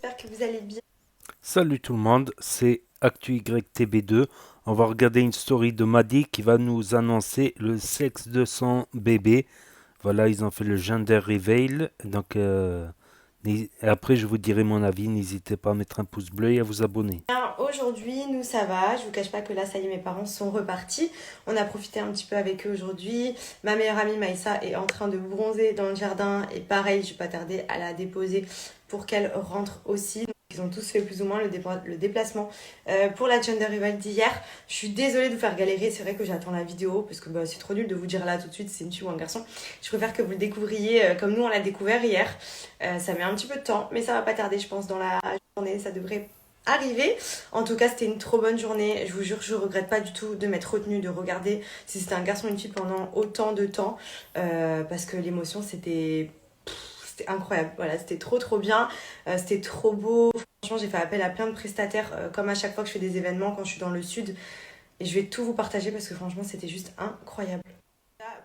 j'espère que vous allez bien. Salut tout le monde, c'est ActuYTB2. On va regarder une story de Maddy qui va nous annoncer le sexe de son bébé. Voilà, ils ont fait le gender reveal. Donc, après, je vous dirai mon avis. N'hésitez pas à mettre un pouce bleu et à vous abonner. Aujourd'hui, nous ça va. Je vous cache pas que là, ça y est, mes parents sont repartis. On a profité un petit peu avec eux aujourd'hui. Ma meilleure amie Maïssa est en train de bronzer dans le jardin. Et pareil, je vais pas tarder à la déposer pour qu'elle rentre aussi. Donc, ils ont tous fait plus ou moins le déplacement pour la gender reveal d'hier. Je suis désolée de vous faire galérer. C'est vrai que j'attends la vidéo parce que c'est trop nul de vous dire là tout de suite si c'est une fille ou un garçon. Je préfère que vous le découvriez comme nous on l'a découvert hier. Ça met un petit peu de temps, mais ça va pas tarder, je pense, dans la journée. Ça devrait arriver. En tout cas, c'était une trop bonne journée. Je vous jure, je regrette pas du tout de m'être retenue de regarder si c'était un garçon ou une fille pendant autant de temps. Parce que l'émotion, c'était incroyable. Voilà, c'était trop bien. C'était trop beau. Franchement, j'ai fait appel à plein de prestataires, comme à chaque fois que je fais des événements quand je suis dans le sud. Et je vais tout vous partager parce que franchement, c'était juste incroyable.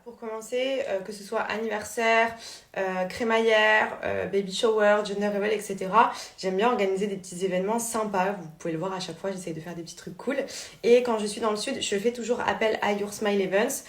Pour commencer, que ce soit anniversaire, crémaillère, baby shower, gender reveal, etc. J'aime bien organiser des petits événements sympas. Vous pouvez le voir à chaque fois, j'essaye de faire des petits trucs cool. Et quand je suis dans le sud, je fais toujours appel à Your Smile Events.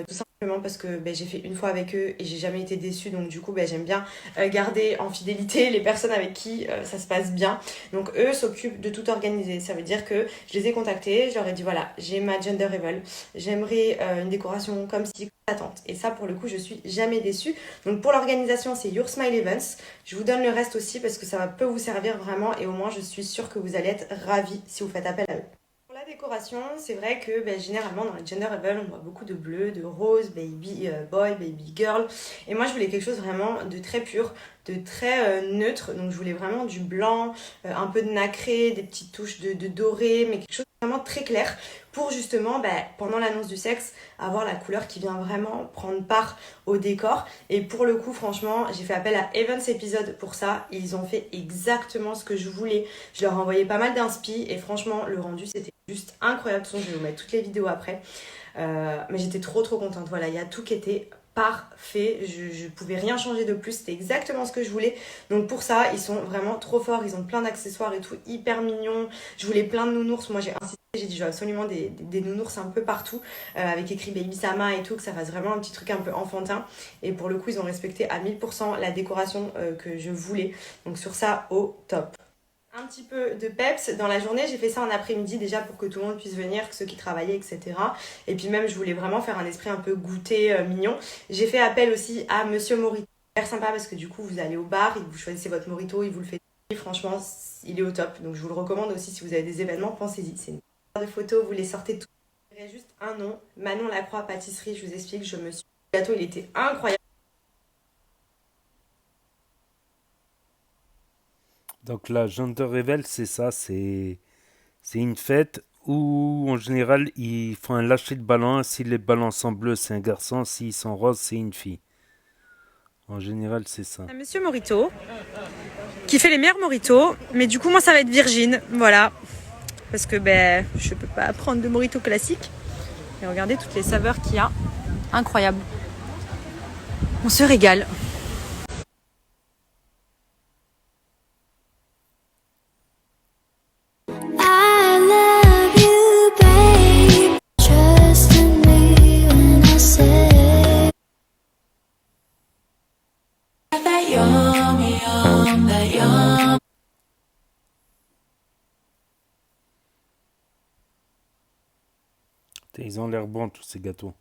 Tout simplement parce que j'ai fait une fois avec eux et j'ai jamais été déçue. Donc du coup, j'aime bien garder en fidélité les personnes avec qui ça se passe bien. Donc eux s'occupent de tout organiser. Ça veut dire que je les ai contactés, je leur ai dit voilà, j'ai ma gender reveal. J'aimerais une décoration comme ci, attente. Et ça, pour le coup, je suis jamais déçue. Donc pour l'organisation, c'est Your Smile Events. Je vous donne le reste aussi parce que peut vous servir vraiment et au moins, je suis sûre que vous allez être ravis si vous faites appel à eux. Pour la décoration, c'est vrai que généralement dans les gender reveal, on voit beaucoup de bleu, de rose, baby boy, baby girl. Et moi, je voulais quelque chose vraiment de très pur, de très neutre. Donc je voulais vraiment du blanc, un peu de nacré, des petites touches de doré, mais quelque chose de vraiment très clair pour justement, pendant l'annonce du sexe, avoir la couleur qui vient vraiment prendre part au décor. Et pour le coup, franchement, j'ai fait appel à Evans Episode pour ça. Ils ont fait exactement ce que je voulais. Je leur ai envoyé pas mal d'inspi et franchement, le rendu, c'était juste incroyable. De toute façon, je vais vous mettre toutes les vidéos après. Mais j'étais trop contente. Voilà, il y a tout qui était parfait. Je pouvais rien changer de plus. C'était exactement ce que je voulais. Donc pour ça, ils sont vraiment trop forts. Ils ont plein d'accessoires et tout, hyper mignons. Je voulais plein de nounours. Moi, j'ai insisté. J'ai dit, je veux absolument des nounours un peu partout, avec écrit Baby Sama et tout, que ça fasse vraiment un petit truc un peu enfantin. Et pour le coup, ils ont respecté à 1000% la décoration que je voulais. Donc sur ça, au top. Un petit peu de peps dans la journée. J'ai fait ça en après-midi déjà pour que tout le monde puisse venir, ceux qui travaillaient, etc. Et puis même, je voulais vraiment faire un esprit un peu goûté, mignon. J'ai fait appel aussi à Monsieur Morito. Super sympa parce que du coup, vous allez au bar, vous choisissez votre Morito, il vous le fait. Et franchement, il est au top. Donc je vous le recommande aussi si vous avez des événements, pensez-y. C'est une de photos, vous les sortez tout. Il y aurait juste un nom, Manon Lacroix Pâtisserie, je vous explique, Le gâteau, il était incroyable. Donc, la gender reveal, c'est ça. C'est une fête où, en général, ils font un lâcher de ballon. Si les ballons sont bleus, c'est un garçon. S'ils sont roses, c'est une fille. En général, c'est ça. Un Monsieur Morito, qui fait les meilleurs Moritos, mais du coup, moi, ça va être Virgin, voilà. Parce que je peux pas prendre de Morito classique. Et regardez toutes les saveurs qu'il y a. Incroyable. On se régale. I love you, babe. Trust in me when I say that yum, yum, that yum. Ils ont l'air bons, tous ces gâteaux.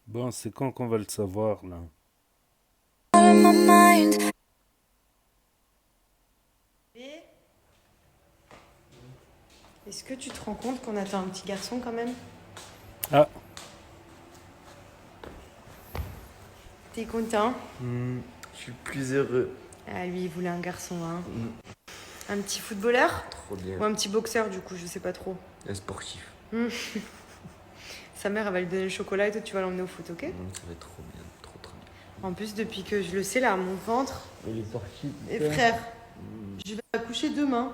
Bon, c'est quand qu'on va le savoir, là? In my mind. Est-ce que tu te rends compte qu'on attend un petit garçon quand même? Ah, T'es content? Je suis le plus heureux. Ah, lui, il voulait un garçon, hein. Un petit footballeur? Trop bien. Ou un petit boxeur, du coup, je sais pas trop. Un sportif. Sa mère, elle va lui donner le chocolat et toi, tu vas l'emmener au foot, ok? Ça va être trop bien. Trop bien. En plus, depuis que je le sais, là, mon ventre. Il est sportif. Et frère, je vais accoucher demain.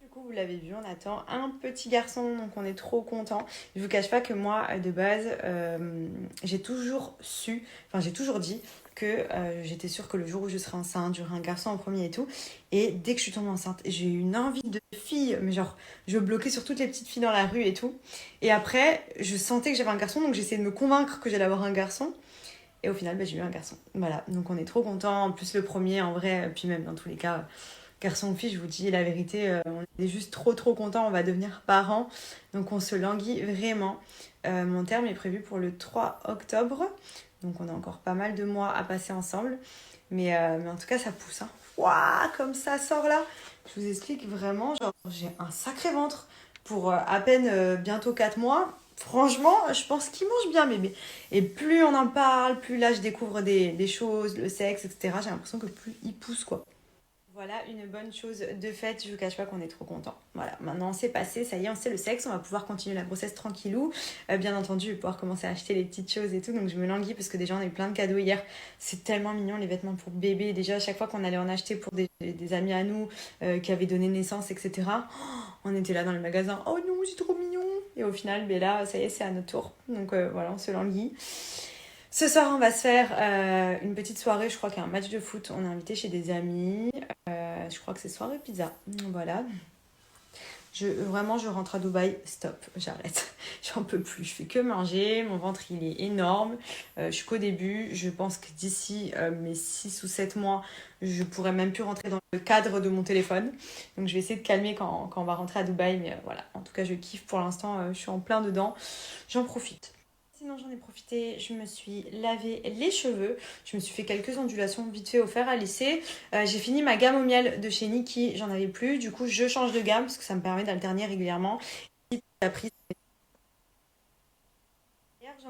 Du coup, Vous l'avez vu, on attend un petit garçon, donc on est trop content. Je vous cache pas que moi, de base, j'ai toujours dit que j'étais sûre que le jour où je serais enceinte, j'aurais un garçon en premier et tout. Et dès que je suis tombée enceinte, j'ai eu une envie de fille, mais genre, je bloquais sur toutes les petites filles dans la rue et tout. Et après, je sentais que j'avais un garçon, donc j'essayais de me convaincre que j'allais avoir un garçon. Et au final, j'ai eu un garçon. Voilà, donc on est trop contents. En plus, le premier, en vrai, puis même dans tous les cas, garçon ou fille, je vous dis la vérité, on est juste trop contents. On va devenir parents. Donc on se languit vraiment. Mon terme est prévu pour le 3 octobre. Donc on a encore pas mal de mois à passer ensemble. Mais en tout cas, ça pousse. Hein. Ouah, comme ça sort là. Je vous explique vraiment, genre, j'ai un sacré ventre pour à peine bientôt 4 mois. Franchement, je pense qu'il mange bien bébé. Et plus on en parle, plus là je découvre des choses, le sexe, etc. J'ai l'impression que plus il pousse quoi. Voilà une bonne chose de fait, je vous cache pas qu'on est trop content. Voilà, maintenant c'est passé, ça y est, on sait le sexe, on va pouvoir continuer la grossesse tranquillou. Bien entendu, je vais pouvoir commencer à acheter les petites choses et tout, donc je me languis parce que déjà on a eu plein de cadeaux hier. C'est tellement mignon les vêtements pour bébé. Déjà à chaque fois qu'on allait en acheter pour des amis à nous qui avaient donné naissance, etc. On était là dans le magasin, oh non, c'est trop mignon. Et au final, ben là, ça y est, c'est à notre tour. Donc voilà, on se languit. Ce soir, on va se faire une petite soirée. Je crois qu'il y a un match de foot. On est invité chez des amis. Je crois que c'est soirée pizza. Voilà. Vraiment, je rentre à Dubaï. Stop, j'arrête. J'en peux plus. Je fais que manger. Mon ventre, il est énorme. Je suis qu'au début. Je pense que d'ici mes 6 ou 7 mois, je pourrais même plus rentrer dans le cadre de mon téléphone. Donc, je vais essayer de calmer quand on va rentrer à Dubaï. Mais voilà, en tout cas, je kiffe pour l'instant. Je suis en plein dedans. J'en profite. Sinon, j'en ai profité, je me suis lavé les cheveux, je me suis fait quelques ondulations vite fait offertes à lycée. J'ai fini ma gamme au miel de chez Nikki, j'en avais plus, du coup je change de gamme parce que ça me permet d'alterner régulièrement. J'en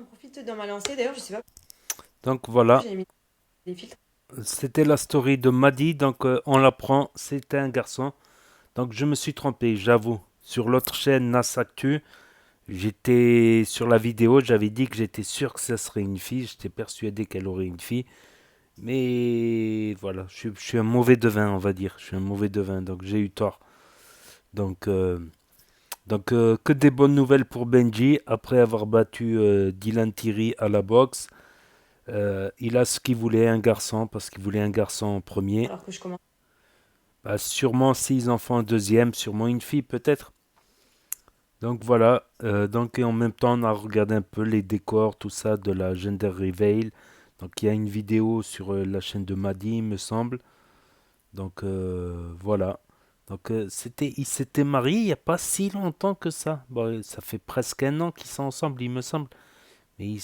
profite dans ma lancée, d'ailleurs je sais pas Donc voilà, j'ai mis des filtres. c'était la story de Maddy. Donc on l'apprend, c'était un garçon. Donc je me suis trompé, j'avoue. Sur l'autre chaîne Nas Actu, j'étais sur la vidéo, j'avais dit que j'étais sûr que ça serait une fille. J'étais persuadé qu'elle aurait une fille. Mais voilà, je suis un mauvais devin, on va dire. Je suis un mauvais devin, donc j'ai eu tort. Donc, que des bonnes nouvelles pour Benji. Après avoir battu Dylan Thierry à la boxe, il a ce qu'il voulait, un garçon, parce qu'il voulait un garçon en premier. Alors que je commence. Bah, sûrement 6 enfants en deuxième, sûrement une fille peut-être. Donc voilà, donc et en même temps on a regardé un peu les décors, tout ça de la gender reveal. Donc il y a une vidéo sur la chaîne de Maddy, il me semble. Donc voilà. Donc ils s'étaient mariés il n'y a pas si longtemps que ça. Bon, ça fait presque un an qu'ils sont ensemble, il me semble. Mais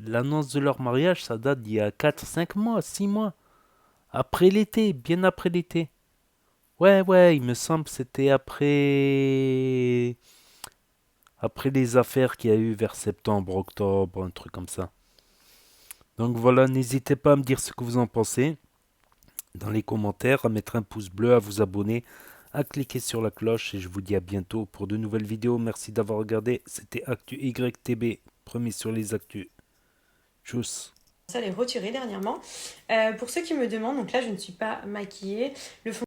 l'annonce de leur mariage, ça date d'il y a 4, 5 mois, 6 mois. Après l'été, bien après l'été. Ouais, il me semble que c'était après les affaires qu'il y a eu vers septembre, octobre, un truc comme ça. Donc voilà, n'hésitez pas à me dire ce que vous en pensez dans les commentaires, à mettre un pouce bleu, à vous abonner, à cliquer sur la cloche et je vous dis à bientôt pour de nouvelles vidéos. Merci d'avoir regardé. C'était Actu YTB, premier sur les actus. Tchuss. Ça les retirer dernièrement. Pour ceux qui me demandent, donc là je ne suis pas maquillée. Le fond